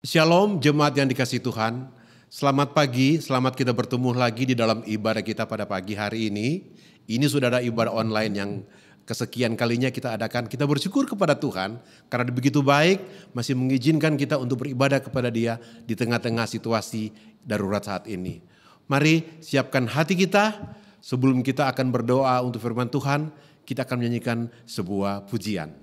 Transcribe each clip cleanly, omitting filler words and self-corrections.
Shalom jemaat yang dikasihi Tuhan. Selamat pagi, selamat kita bertemu lagi di dalam ibadah kita pada pagi hari ini. Ini sudah ada ibadah online yang kesekian kalinya kita adakan. Kita bersyukur kepada Tuhan karena begitu baik masih mengizinkan kita untuk beribadah kepada Dia di tengah-tengah situasi darurat saat ini. Mari siapkan hati kita sebelum kita akan berdoa untuk firman Tuhan. Kita akan menyanyikan sebuah pujian.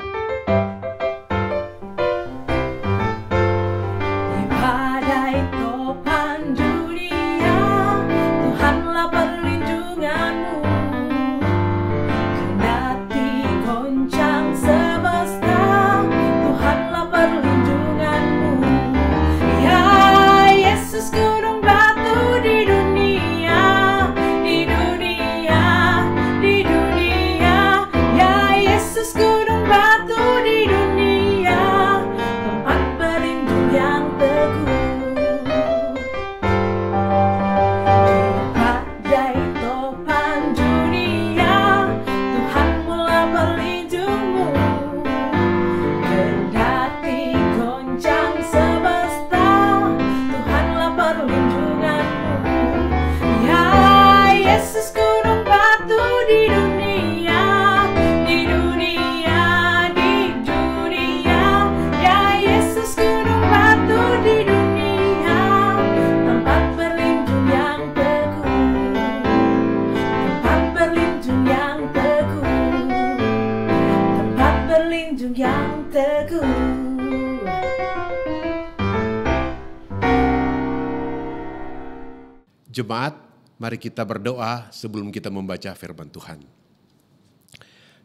Jemaat, mari kita berdoa sebelum kita membaca firman Tuhan.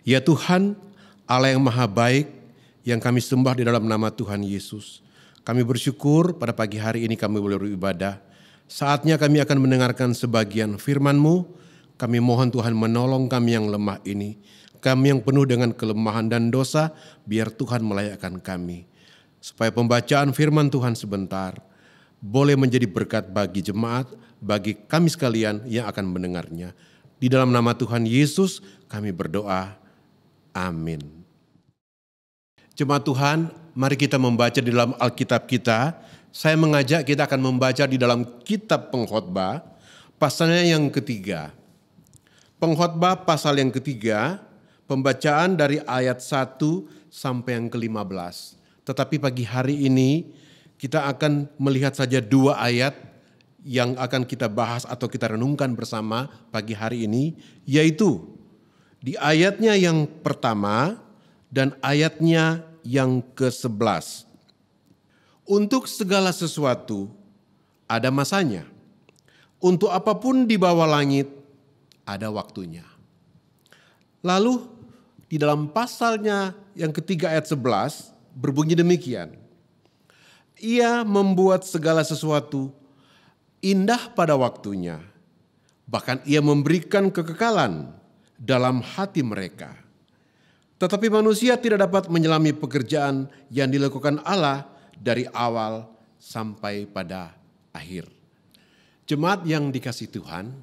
Ya Tuhan, Allah yang maha baik, yang kami sembah di dalam nama Tuhan Yesus. Kami bersyukur pada pagi hari ini kami boleh beribadah. Saatnya kami akan mendengarkan sebagian firman-Mu. Kami mohon Tuhan menolong kami yang lemah ini. Kami yang penuh dengan kelemahan dan dosa, biar Tuhan melayakkan kami. Supaya pembacaan firman Tuhan sebentar boleh menjadi berkat bagi jemaat, bagi kami sekalian yang akan mendengarnya. Di dalam nama Tuhan Yesus kami berdoa. Amin. Jemaat Tuhan, mari kita membaca di dalam Alkitab kita. Saya mengajak kita akan membaca di dalam kitab Pengkhotbah, pasalnya yang ketiga. Pengkhotbah pasal yang ketiga, pembacaan dari ayat 1 sampai yang ke-15. Tetapi pagi hari ini kita akan melihat saja 2 ayat yang akan kita bahas atau kita renungkan bersama pagi hari ini, yaitu di ayatnya yang pertama dan ayatnya yang ke-11. Untuk segala sesuatu ada masanya. Untuk apapun di bawah langit ada waktunya. Lalu di dalam pasalnya yang ketiga ayat 11 berbunyi demikian. Ia membuat segala sesuatu indah pada waktunya. Bahkan ia memberikan kekekalan dalam hati mereka. Tetapi manusia tidak dapat menyelami pekerjaan yang dilakukan Allah dari awal sampai pada akhir. Jemaat yang dikasihi Tuhan,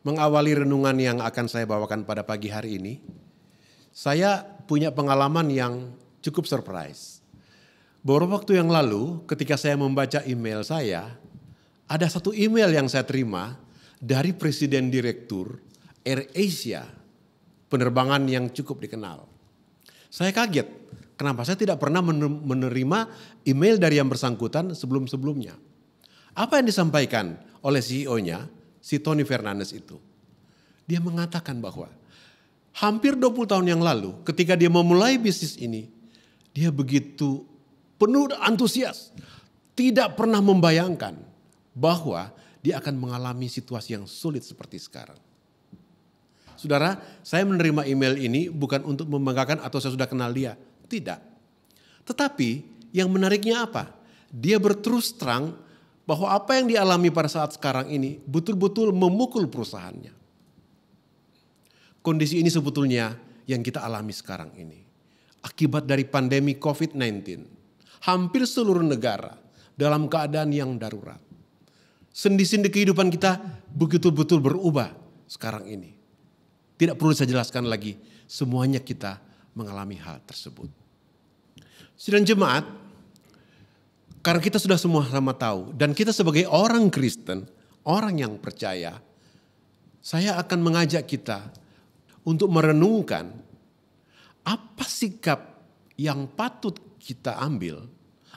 mengawali renungan yang akan saya bawakan pada pagi hari ini, saya punya pengalaman yang cukup surprise. Beberapa waktu yang lalu ketika saya membaca email saya, ada satu email yang saya terima dari Presiden Direktur AirAsia, penerbangan yang cukup dikenal. Saya kaget, kenapa saya tidak pernah menerima email dari yang bersangkutan sebelum-sebelumnya. Apa yang disampaikan oleh CEO-nya, si Tony Fernandes itu? Dia mengatakan bahwa hampir 20 tahun yang lalu ketika dia memulai bisnis ini, dia begitu penuh antusias, tidak pernah membayangkan bahwa dia akan mengalami situasi yang sulit seperti sekarang. Saudara, saya menerima email ini bukan untuk membanggakan atau saya sudah kenal dia. Tidak. Tetapi yang menariknya apa? Dia berterus terang bahwa apa yang dialami pada saat sekarang ini betul-betul memukul perusahaannya. Kondisi ini sebetulnya yang kita alami sekarang ini. Akibat dari pandemi COVID-19. Hampir seluruh negara dalam keadaan yang darurat. Sendi-sendi kehidupan kita betul-betul berubah sekarang ini. Tidak perlu saya jelaskan lagi, semuanya kita mengalami hal tersebut. Sidang jemaat, Karena kita sudah semua sama tahu, dan kita sebagai orang Kristen, orang yang percaya, saya akan mengajak kita untuk merenungkan apa sikap yang patut kita ambil,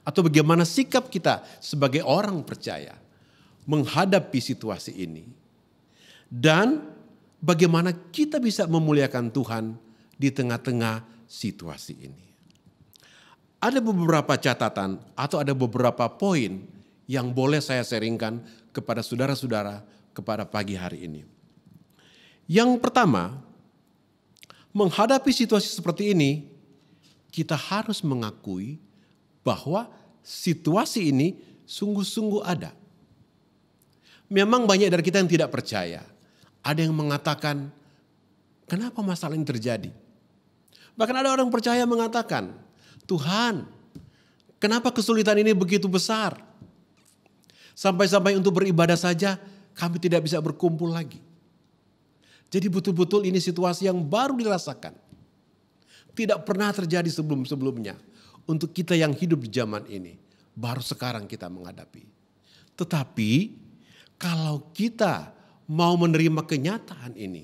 atau bagaimana sikap kita sebagai orang percaya menghadapi situasi ini. Dan bagaimana kita bisa memuliakan Tuhan di tengah-tengah situasi ini. Ada beberapa catatan atau ada beberapa poin yang boleh saya sharingkan kepada saudara-saudara kepada pagi hari ini. Yang pertama, menghadapi situasi seperti ini, kita harus mengakui bahwa situasi ini sungguh-sungguh ada. Memang banyak dari kita yang tidak percaya. Ada yang mengatakan, kenapa masalah ini terjadi? Bahkan ada orang percaya mengatakan, Tuhan, kenapa kesulitan ini begitu besar? Sampai-sampai untuk beribadah saja kami tidak bisa berkumpul lagi. Jadi betul-betul ini situasi yang baru dirasakan. Tidak pernah terjadi sebelum-sebelumnya. Untuk kita yang hidup di zaman ini. Baru sekarang kita menghadapi. Tetapi kalau kita mau menerima kenyataan ini.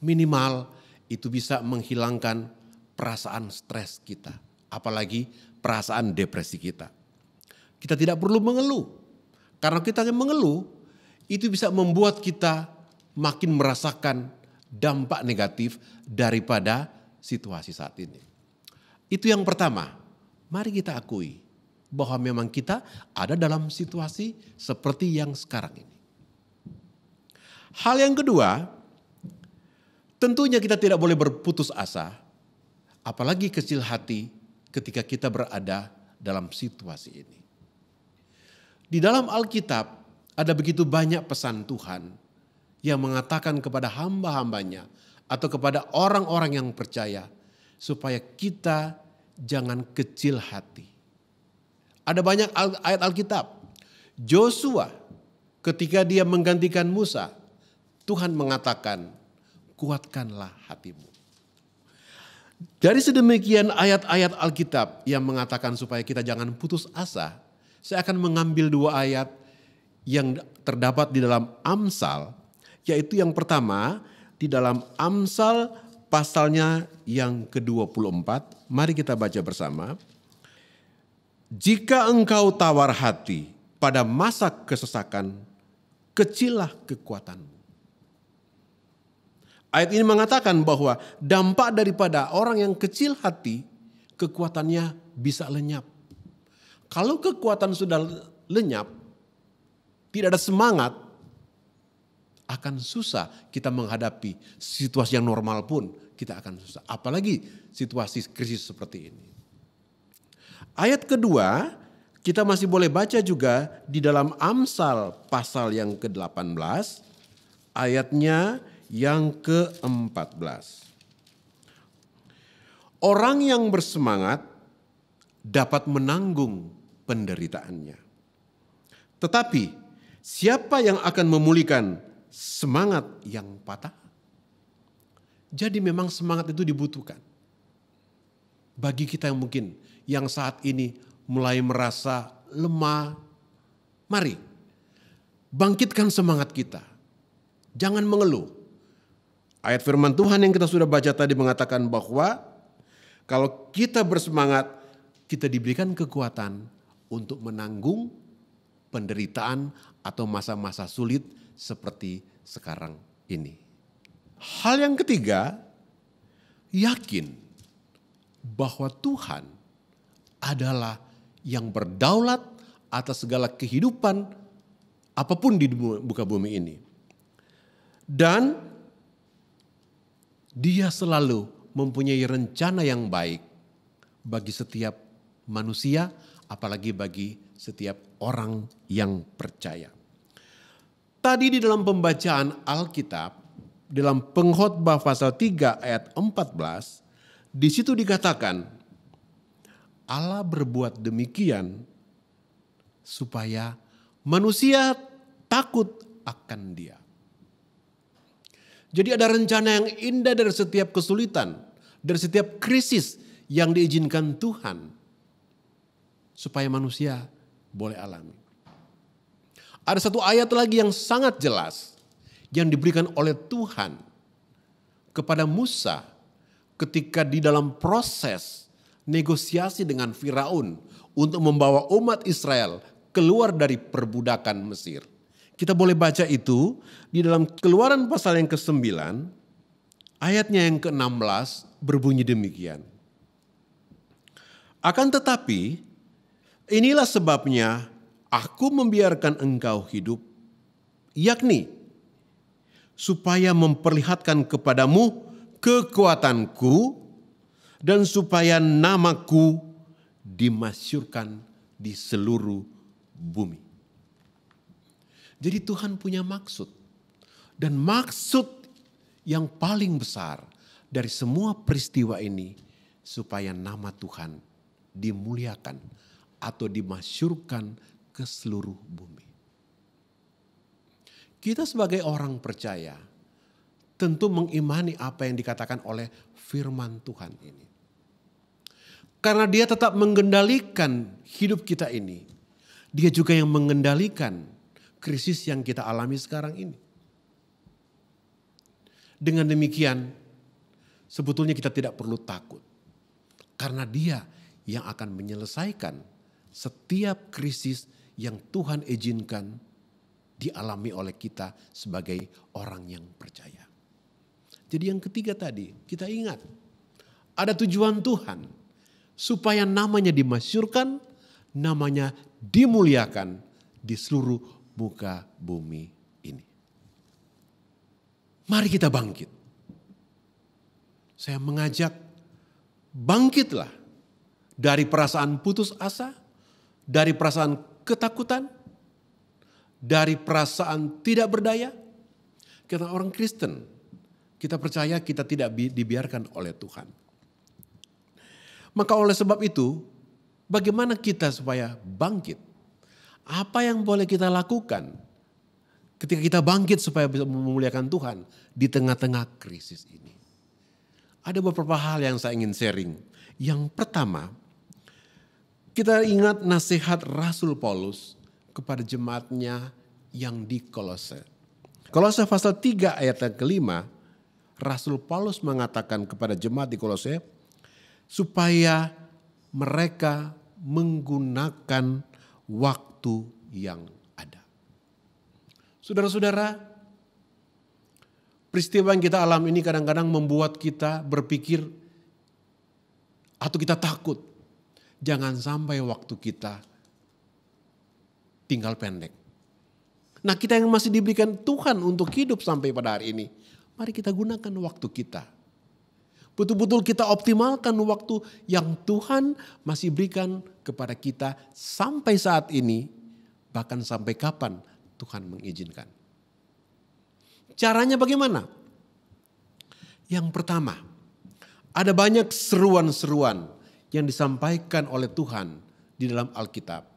Minimal itu bisa menghilangkan perasaan stres kita. Apalagi perasaan depresi kita. Kita tidak perlu mengeluh. Karena kita mengeluh itu bisa membuat kita makin merasakan dampak negatif daripada situasi saat ini. Itu yang pertama. Mari kita akui bahwa memang kita ada dalam situasi seperti yang sekarang ini. Hal yang kedua, tentunya kita tidak boleh berputus asa, apalagi kecil hati ketika kita berada dalam situasi ini. Di dalam Alkitab ada begitu banyak pesan Tuhan yang mengatakan kepada hamba-hambanya atau kepada orang-orang yang percaya supaya kita jangan kecil hati. Ada banyak ayat Alkitab. Joshua ketika dia menggantikan Musa, Tuhan mengatakan, kuatkanlah hatimu. Dari sedemikian ayat-ayat Alkitab yang mengatakan supaya kita jangan putus asa, saya akan mengambil dua ayat yang terdapat di dalam Amsal, yaitu yang pertama di dalam Amsal pasalnya yang ke-24. Mari kita baca bersama. Jika engkau tawar hati pada masa kesesakan, kecillah kekuatanmu. Ayat ini mengatakan bahwa dampak daripada orang yang kecil hati, kekuatannya bisa lenyap. Kalau kekuatan sudah lenyap, tidak ada semangat, akan susah kita menghadapi situasi yang normal pun kita akan susah. Apalagi situasi krisis seperti ini. Ayat kedua, kita masih boleh baca juga di dalam Amsal pasal yang ke-18, ayatnya yang ke-14. Orang yang bersemangat dapat menanggung penderitaannya. Tetapi siapa yang akan memulihkan semangat yang patah? Jadi memang semangat itu dibutuhkan. Bagi kita yang mungkin yang saat ini mulai merasa lemah, mari bangkitkan semangat kita. Jangan mengeluh. Ayat firman Tuhan yang kita sudah baca tadi mengatakan bahwa kalau kita bersemangat, kita diberikan kekuatan untuk menanggung penderitaan atau masa-masa sulit seperti sekarang ini. Hal yang ketiga, yakin bahwa Tuhan adalah yang berdaulat atas segala kehidupan apapun di muka bumi ini. Dan Dia selalu mempunyai rencana yang baik bagi setiap manusia, apalagi bagi setiap orang yang percaya. Tadi di dalam pembacaan Alkitab, dalam Pengkhotbah pasal 3 ayat 14, di situ dikatakan Allah berbuat demikian supaya manusia takut akan Dia. Jadi ada rencana yang indah dari setiap kesulitan, dari setiap krisis yang diizinkan Tuhan. Supaya manusia boleh alami. Ada satu ayat lagi yang sangat jelas yang diberikan oleh Tuhan kepada Musa ketika di dalam proses negosiasi dengan Firaun untuk membawa umat Israel keluar dari perbudakan Mesir. Kita boleh baca itu di dalam Keluaran pasal yang ke-9, ayatnya yang ke-16 berbunyi demikian. Akan tetapi, inilah sebabnya aku membiarkan engkau hidup, yakni supaya memperlihatkan kepadamu kekuatanku dan supaya namaku dimasyhurkan di seluruh bumi. Jadi Tuhan punya maksud. Dan maksud yang paling besar dari semua peristiwa ini supaya nama Tuhan dimuliakan atau dimasyhurkan ke seluruh bumi. Kita sebagai orang percaya tentu mengimani apa yang dikatakan oleh firman Tuhan ini. Karena dia tetap mengendalikan hidup kita ini. Dia juga yang mengendalikan krisis yang kita alami sekarang ini. Dengan demikian, sebetulnya kita tidak perlu takut. Karena dia yang akan menyelesaikan setiap krisis yang Tuhan izinkan dialami oleh kita sebagai orang yang percaya. Jadi yang ketiga tadi, kita ingat. Ada tujuan Tuhan supaya namanya dimasyhurkan, namanya dimuliakan di seluruh muka bumi ini. Mari kita bangkit. Saya mengajak, bangkitlah dari perasaan putus asa, dari perasaan ketakutan, dari perasaan tidak berdaya. Kita orang Kristen, kita percaya kita tidak dibiarkan oleh Tuhan. Maka oleh sebab itu, bagaimana kita supaya bangkit? Apa yang boleh kita lakukan ketika kita bangkit supaya bisa memuliakan Tuhan di tengah-tengah krisis ini? Ada beberapa hal yang saya ingin sharing. Yang pertama, kita ingat nasihat Rasul Paulus kepada jemaatnya yang di Kolose. Kolose pasal 3 ayat yang ke-5, Rasul Paulus mengatakan kepada jemaat di Kolose supaya mereka menggunakan waktu yang ada. Saudara-saudara, peristiwa yang kita alami ini kadang-kadang membuat kita berpikir atau kita takut. Jangan sampai waktu kita tinggal pendek. Nah, kita yang masih diberikan Tuhan untuk hidup sampai pada hari ini, mari kita gunakan waktu kita. Betul-betul kita optimalkan waktu yang Tuhan masih berikan kepada kita sampai saat ini, bahkan sampai kapan Tuhan mengizinkan. Caranya bagaimana? Yang pertama, ada banyak seruan-seruan yang disampaikan oleh Tuhan di dalam Alkitab.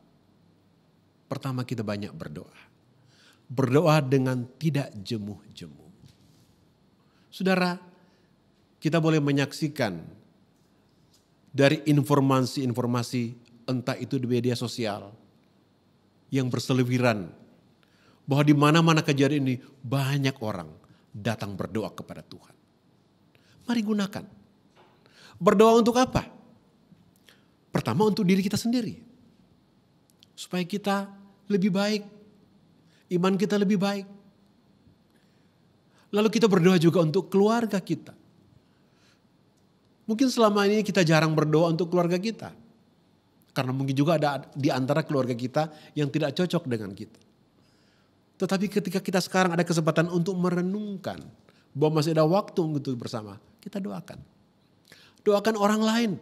Pertama, kita banyak berdoa. Berdoa dengan tidak jemuh-jemuh. Saudara, kita boleh menyaksikan dari informasi-informasi entah itu di media sosial yang berseliweran bahwa di mana-mana kejadian ini banyak orang datang berdoa kepada Tuhan. Mari gunakan. Berdoa untuk apa? Pertama untuk diri kita sendiri. Supaya kita lebih baik. Iman kita lebih baik. Lalu kita berdoa juga untuk keluarga kita. Mungkin selama ini kita jarang berdoa untuk keluarga kita. Karena mungkin juga ada di antara keluarga kita yang tidak cocok dengan kita. Tetapi ketika kita sekarang ada kesempatan untuk merenungkan bahwa masih ada waktu untuk bersama, kita doakan. Doakan orang lain.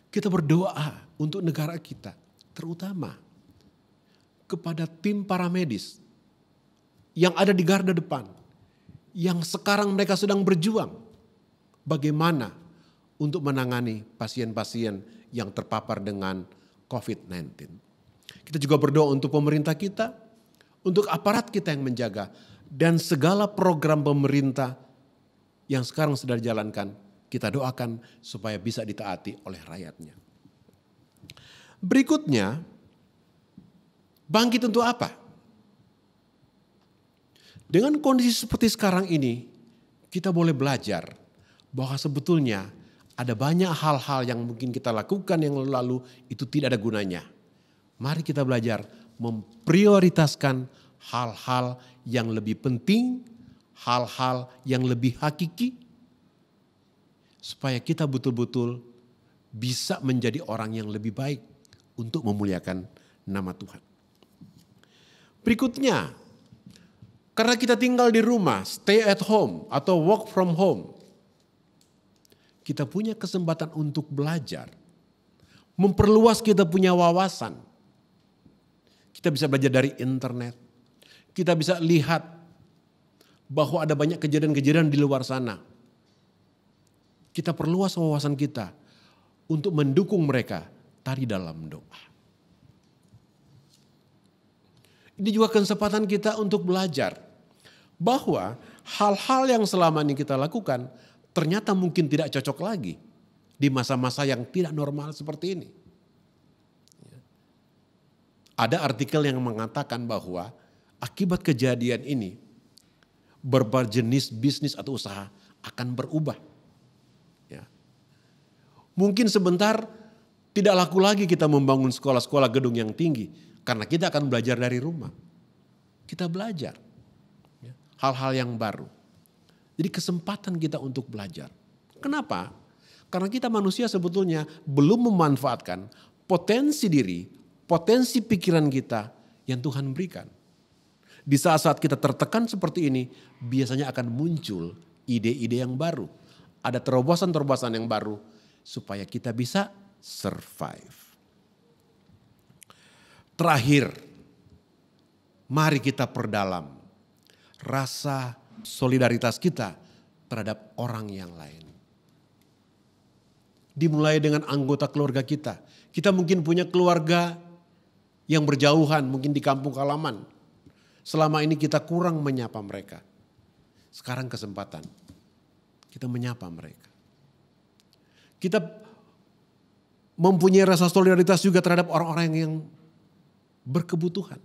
Kita berdoa untuk negara kita, terutama kepada tim para medis yang ada di garda depan, yang sekarang mereka sedang berjuang bagaimana untuk menangani pasien-pasien yang terpapar dengan COVID-19. Kita juga berdoa untuk pemerintah kita, untuk aparat kita yang menjaga, dan segala program pemerintah yang sekarang sedang dijalankan, kita doakan supaya bisa ditaati oleh rakyatnya. Berikutnya, Bangkit untuk apa? Dengan kondisi seperti sekarang ini, kita boleh belajar bahwa sebetulnya ada banyak hal-hal yang mungkin kita lakukan yang lalu itu tidak ada gunanya. Mari kita belajar memprioritaskan hal-hal yang lebih penting, hal-hal yang lebih hakiki, supaya kita betul-betul bisa menjadi orang yang lebih baik untuk memuliakan nama Tuhan. Berikutnya, karena kita tinggal di rumah, stay at home atau work from home, kita punya kesempatan untuk belajar, memperluas kita punya wawasan. Kita bisa belajar dari internet, kita bisa lihat bahwa ada banyak kejadian-kejadian di luar sana. Kita perluas wawasan kita untuk mendukung mereka tadi dalam doa. Ini juga kesempatan kita untuk belajar bahwa hal-hal yang selama ini kita lakukan ternyata mungkin tidak cocok lagi di masa-masa yang tidak normal seperti ini. Ada artikel yang mengatakan bahwa akibat kejadian ini berbagai jenis bisnis atau usaha akan berubah. Ya. Mungkin sebentar tidak laku lagi kita membangun sekolah-sekolah gedung yang tinggi. Karena kita akan belajar dari rumah. Kita belajar hal-hal yang baru. Jadi kesempatan kita untuk belajar. Kenapa? Karena kita manusia sebetulnya belum memanfaatkan potensi diri, potensi pikiran kita yang Tuhan berikan. Di saat-saat kita tertekan seperti ini, biasanya akan muncul ide-ide yang baru. Ada terobosan-terobosan yang baru supaya kita bisa survive. Terakhir, mari kita perdalam rasa solidaritas kita terhadap orang yang lain. Dimulai dengan anggota keluarga kita. Kita mungkin punya keluarga yang berjauhan, mungkin di kampung halaman. Selama ini kita kurang menyapa mereka. Sekarang kesempatan kita menyapa mereka. Kita mempunyai rasa solidaritas juga terhadap orang-orang yang berkebutuhan.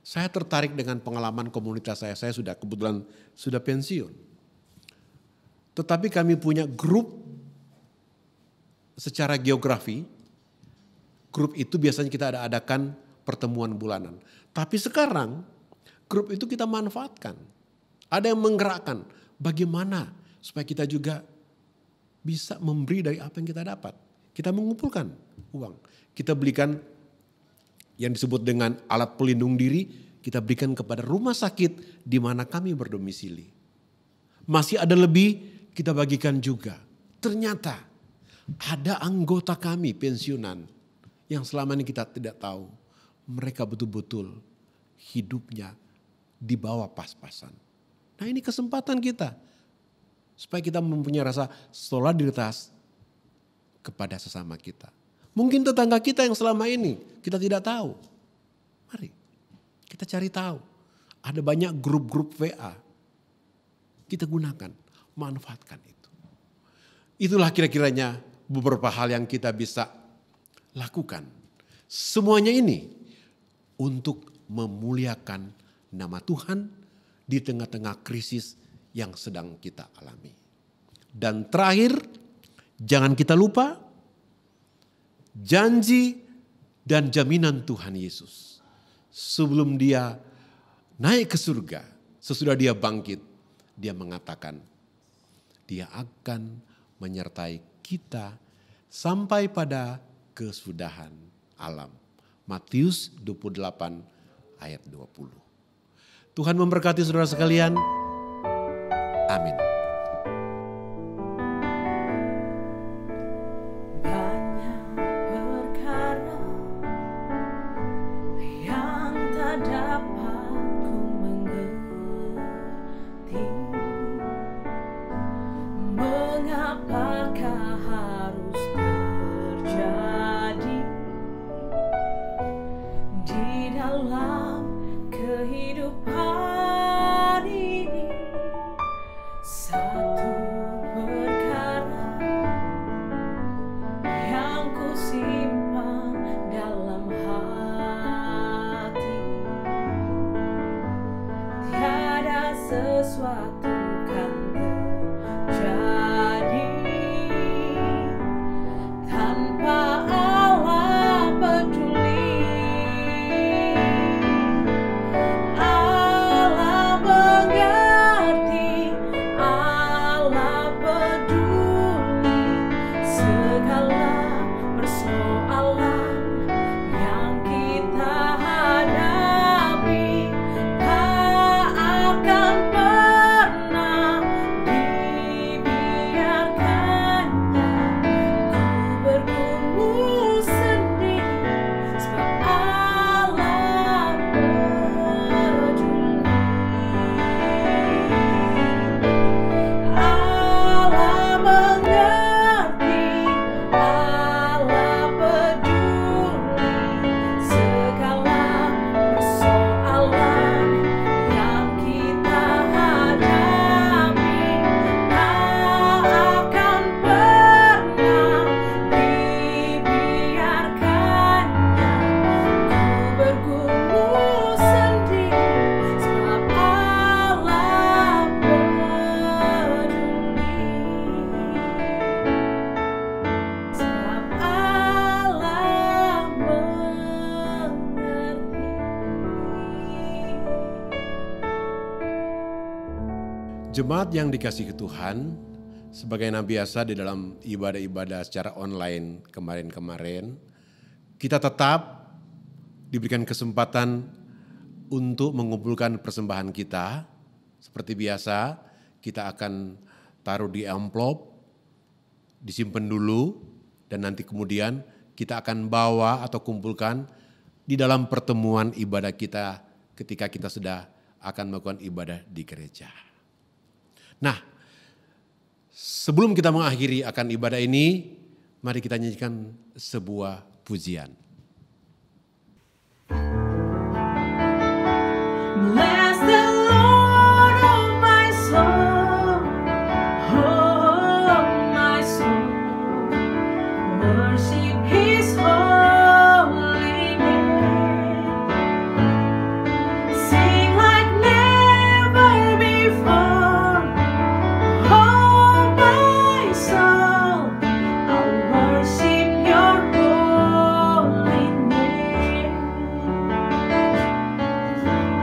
Saya tertarik dengan pengalaman komunitas saya. Saya kebetulan sudah pensiun. Tetapi kami punya grup secara geografi. Grup itu biasanya kita adakan pertemuan bulanan. Tapi sekarang grup itu kita manfaatkan. Ada yang menggerakkan bagaimana supaya kita juga bisa memberi dari apa yang kita dapat. Kita mengumpulkan uang. Kita belikan yang disebut dengan alat pelindung diri, kita berikan kepada rumah sakit di mana kami berdomisili. Masih ada lebih, kita bagikan juga. Ternyata ada anggota kami pensiunan yang selama ini kita tidak tahu. Mereka betul-betul hidupnya di bawah pas-pasan. Nah ini kesempatan kita. Supaya kita mempunyai rasa solidaritas kepada sesama kita. Mungkin tetangga kita yang selama ini kita tidak tahu. Mari kita cari tahu. Ada banyak grup-grup WA. Kita gunakan, manfaatkan itu. Itulah kira-kiranya beberapa hal yang kita bisa lakukan. Semuanya ini untuk memuliakan nama Tuhan di tengah-tengah krisis yang sedang kita alami. Dan terakhir, jangan kita lupa janji dan jaminan Tuhan Yesus. Sebelum dia naik ke surga, sesudah dia bangkit, dia mengatakan dia akan menyertai kita sampai pada kesudahan alam. Matius 28 ayat 20. Tuhan memberkati saudara sekalian. Amin. Jemaat yang dikasihi Tuhan, sebagaimana biasa di dalam ibadah-ibadah secara online kemarin-kemarin, kita tetap diberikan kesempatan untuk mengumpulkan persembahan kita. Seperti biasa, kita akan taruh di amplop, disimpan dulu, dan nanti kemudian kita akan bawa atau kumpulkan di dalam pertemuan ibadah kita ketika kita sudah akan melakukan ibadah di gereja. Nah, sebelum kita mengakhiri akan ibadah ini, mari kita nyanyikan sebuah pujian. Bless the Lord, oh my soul, worship His holy name. Sing like never before, oh my soul, I'll worship Your holy name.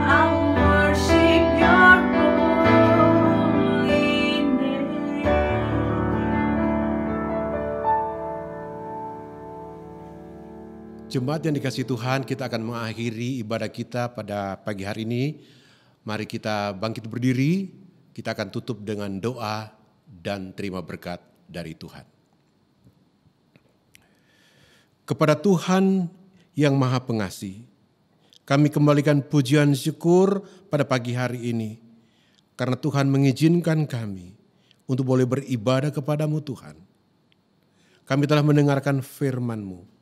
I'll worship Your holy name. Jemaat yang dikasihi Tuhan, kita akan mengakhiri ibadah kita pada pagi hari ini. Mari kita bangkit berdiri, kita akan tutup dengan doa dan terima berkat dari Tuhan. Kepada Tuhan yang Maha Pengasih, kami kembalikan pujian syukur pada pagi hari ini. Karena Tuhan mengizinkan kami untuk boleh beribadah kepadamu Tuhan. Kami telah mendengarkan firman-Mu.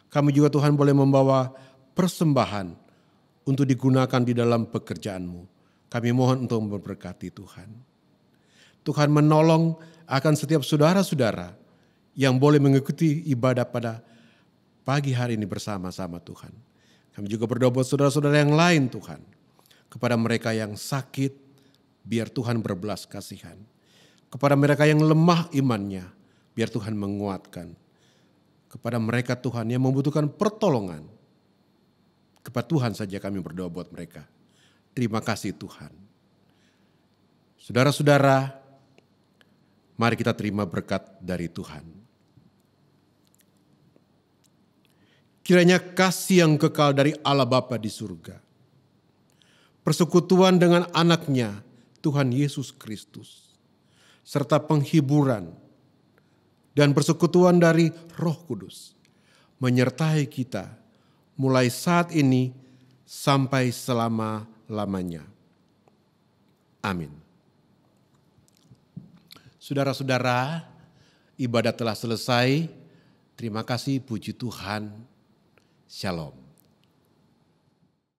Kami juga Tuhan boleh membawa persembahan untuk digunakan di dalam pekerjaan-Mu. Kami mohon untuk memberkati Tuhan. Tuhan menolong akan setiap saudara-saudara yang boleh mengikuti ibadah pada pagi hari ini bersama-sama Tuhan. Kami juga berdoa buat saudara-saudara yang lain Tuhan. Kepada mereka yang sakit, biar Tuhan berbelas kasihan. Kepada mereka yang lemah imannya, biar Tuhan menguatkan. Kepada mereka Tuhan yang membutuhkan pertolongan, kepada Tuhan saja kami berdoa buat mereka. Terima kasih Tuhan. Saudara-saudara, mari kita terima berkat dari Tuhan. Kiranya kasih yang kekal dari Allah Bapa di surga, persekutuan dengan anaknya Tuhan Yesus Kristus, serta penghiburan dan persekutuan dari Roh Kudus menyertai kita mulai saat ini sampai selama-lamanya. Amin. Saudara-saudara, ibadah telah selesai. Terima kasih, puji Tuhan. Shalom.